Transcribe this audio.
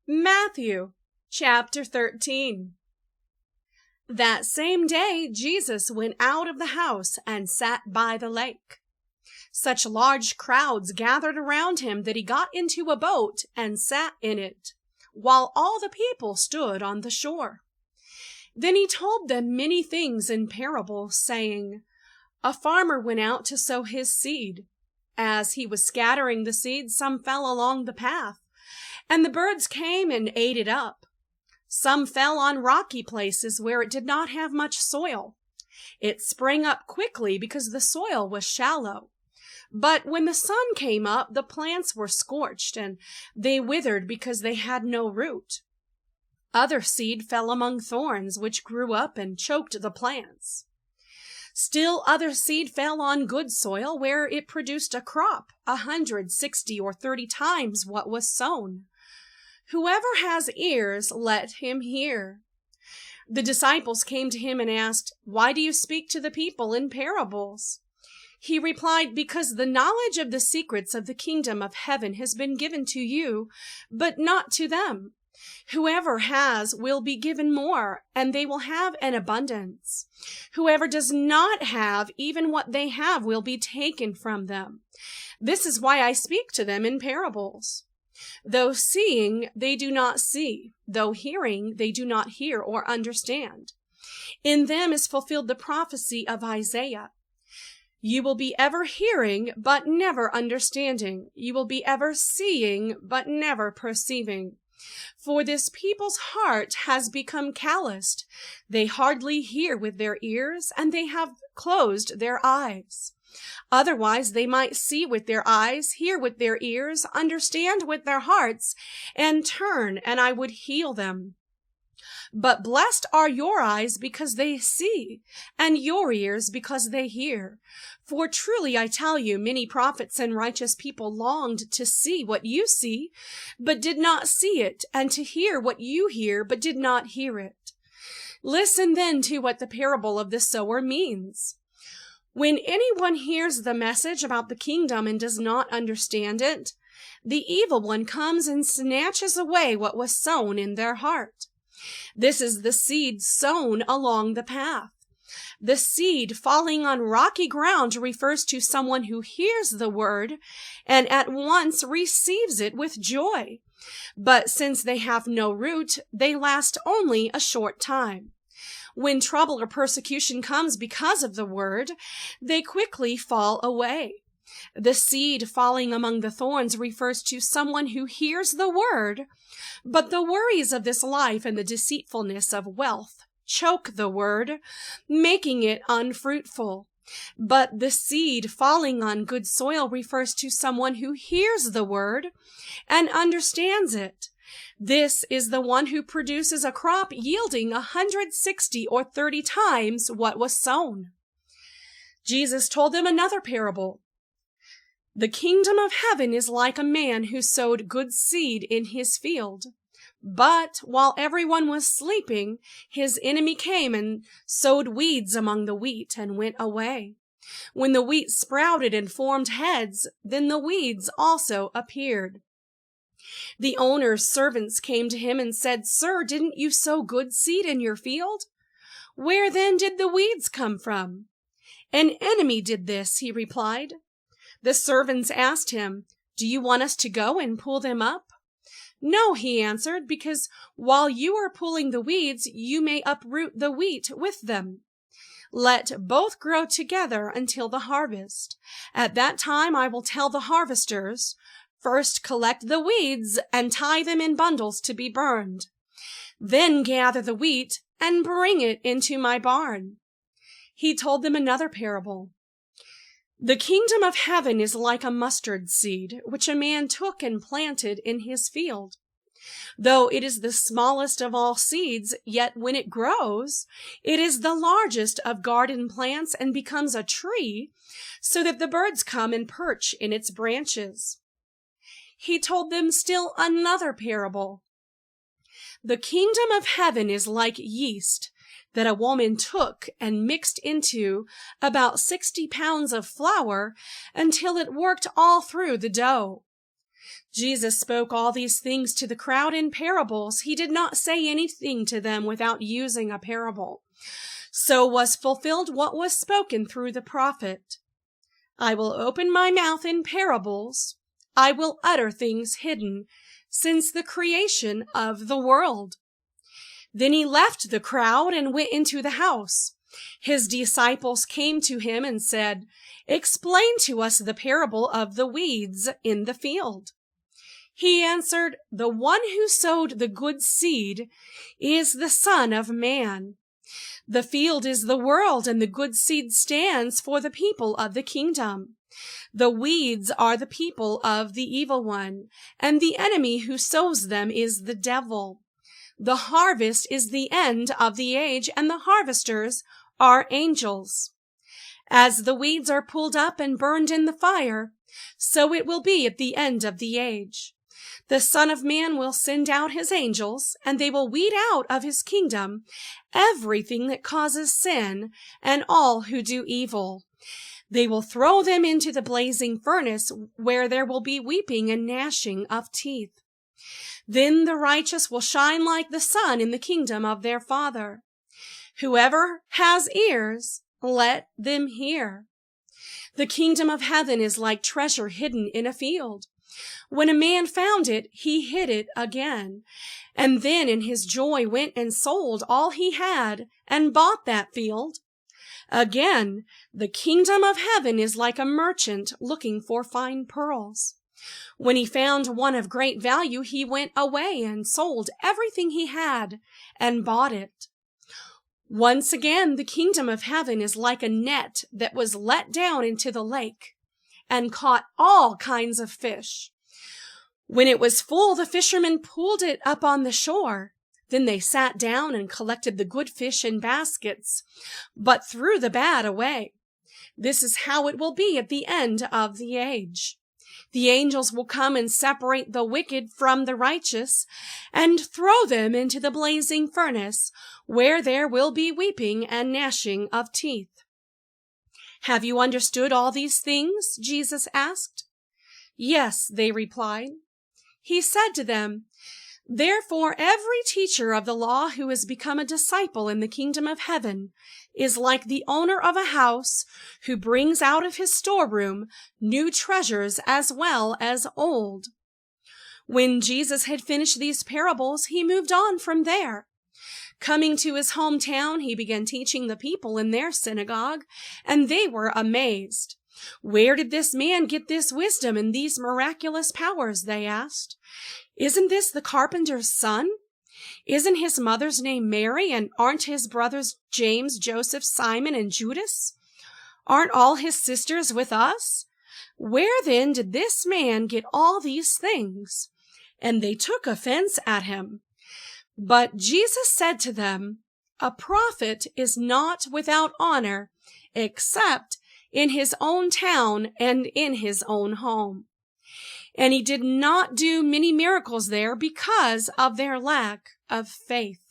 Matthew chapter 13. That same day Jesus went out of the house and sat by the lake. Such large crowds gathered around him that he got into a boat and sat in it, while all the people stood on the shore. Then he told them many things in parables, saying, A farmer went out to sow his seed. As he was scattering the seed, some fell along the path, and the birds came and ate it up. Some fell on rocky places where it did not have much soil. It sprang up quickly because the soil was shallow. But when the sun came up, the plants were scorched, and they withered because they had no root. Other seed fell among thorns, which grew up and choked the plants. Still other seed fell on good soil, where it produced a crop, 160 or 30 times what was sown. Whoever has ears, let him hear. The disciples came to him and asked, Why do you speak to the people in parables? He replied, Because the knowledge of the secrets of the kingdom of heaven has been given to you, but not to them. Whoever has will be given more, and they will have an abundance. Whoever does not have, even what they have will be taken from them. This is why I speak to them in parables. Though seeing, they do not see. Though hearing, they do not hear or understand. In them is fulfilled the prophecy of Isaiah. You will be ever hearing, but never understanding. You will be ever seeing, but never perceiving. For this people's heart has become calloused. They hardly hear with their ears, and they have closed their eyes. Otherwise they might see with their eyes, hear with their ears, understand with their hearts, and turn, and I would heal them. But blessed are your eyes because they see, and your ears because they hear. For truly I tell you, many prophets and righteous people longed to see what you see, but did not see it, and to hear what you hear, but did not hear it. Listen then to what the parable of the sower means. When anyone hears the message about the kingdom and does not understand it, the evil one comes and snatches away what was sown in their heart. This is the seed sown along the path. The seed falling on rocky ground refers to someone who hears the word and at once receives it with joy. But since they have no root, they last only a short time. When trouble or persecution comes because of the word, they quickly fall away. The seed falling among the thorns refers to someone who hears the word, but the worries of this life and the deceitfulness of wealth choke the word, making it unfruitful. But the seed falling on good soil refers to someone who hears the word and understands it. This is the one who produces a crop yielding 160 or 30 times what was sown. Jesus told them another parable. The kingdom of heaven is like a man who sowed good seed in his field. But while everyone was sleeping, his enemy came and sowed weeds among the wheat and went away. When the wheat sprouted and formed heads, then the weeds also appeared. The owner's servants came to him and said, Sir, didn't you sow good seed in your field? Where then did the weeds come from? An enemy did this, he replied. The servants asked him, Do you want us to go and pull them up? No, he answered, because while you are pulling the weeds, you may uproot the wheat with them. Let both grow together until the harvest. At that time I will tell the harvesters, First collect the weeds and tie them in bundles to be burned. Then gather the wheat and bring it into my barn. He told them another parable. The kingdom of heaven is like a mustard seed, which a man took and planted in his field. Though it is the smallest of all seeds, yet when it grows, it is the largest of garden plants and becomes a tree, so that the birds come and perch in its branches. He told them still another parable. The kingdom of heaven is like yeast that a woman took and mixed into about 60 pounds of flour until it worked all through the dough. Jesus spoke all these things to the crowd in parables. He did not say anything to them without using a parable. So was fulfilled what was spoken through the prophet. I will open my mouth in parables. I will utter things hidden since the creation of the world. Then he left the crowd and went into the house. His disciples came to him and said, "Explain to us the parable of the weeds in the field." He answered, "The one who sowed the good seed is the Son of Man. The field is the world, and the good seed stands for the people of the kingdom. The weeds are the people of the evil one, and the enemy who sows them is the devil. The harvest is the end of the age, and the harvesters are angels. As the weeds are pulled up and burned in the fire, so it will be at the end of the age. The Son of Man will send out his angels, and they will weed out of his kingdom everything that causes sin and all who do evil. They will throw them into the blazing furnace, where there will be weeping and gnashing of teeth. Then the righteous will shine like the sun in the kingdom of their Father. Whoever has ears, let them hear. The kingdom of heaven is like treasure hidden in a field. When a man found it, he hid it again, and then in his joy went and sold all he had and bought that field. Again, the kingdom of heaven is like a merchant looking for fine pearls. When he found one of great value, he went away and sold everything he had and bought it. Once again, the kingdom of heaven is like a net that was let down into the lake and caught all kinds of fish. When it was full, the fishermen pulled it up on the shore. Then they sat down and collected the good fish in baskets, but threw the bad away. This is how it will be at the end of the age. The angels will come and separate the wicked from the righteous and throw them into the blazing furnace, where there will be weeping and gnashing of teeth. Have you understood all these things? Jesus asked. Yes, they replied. He said to them, Therefore every teacher of the law who has become a disciple in the kingdom of heaven is like the owner of a house who brings out of his storeroom new treasures as well as old. When Jesus had finished these parables, he moved on from there. Coming to his hometown, he began teaching the people in their synagogue, and they were amazed. Where did this man get this wisdom and these miraculous powers? They asked. Isn't this the carpenter's son? Isn't his mother's name Mary, and aren't his brothers James, Joseph, Simon, and Judas? Aren't all his sisters with us? Where then did this man get all these things? And they took offense at him. But Jesus said to them, A prophet is not without honor, except in his own town and in his own home. And he did not do many miracles there because of their lack of faith.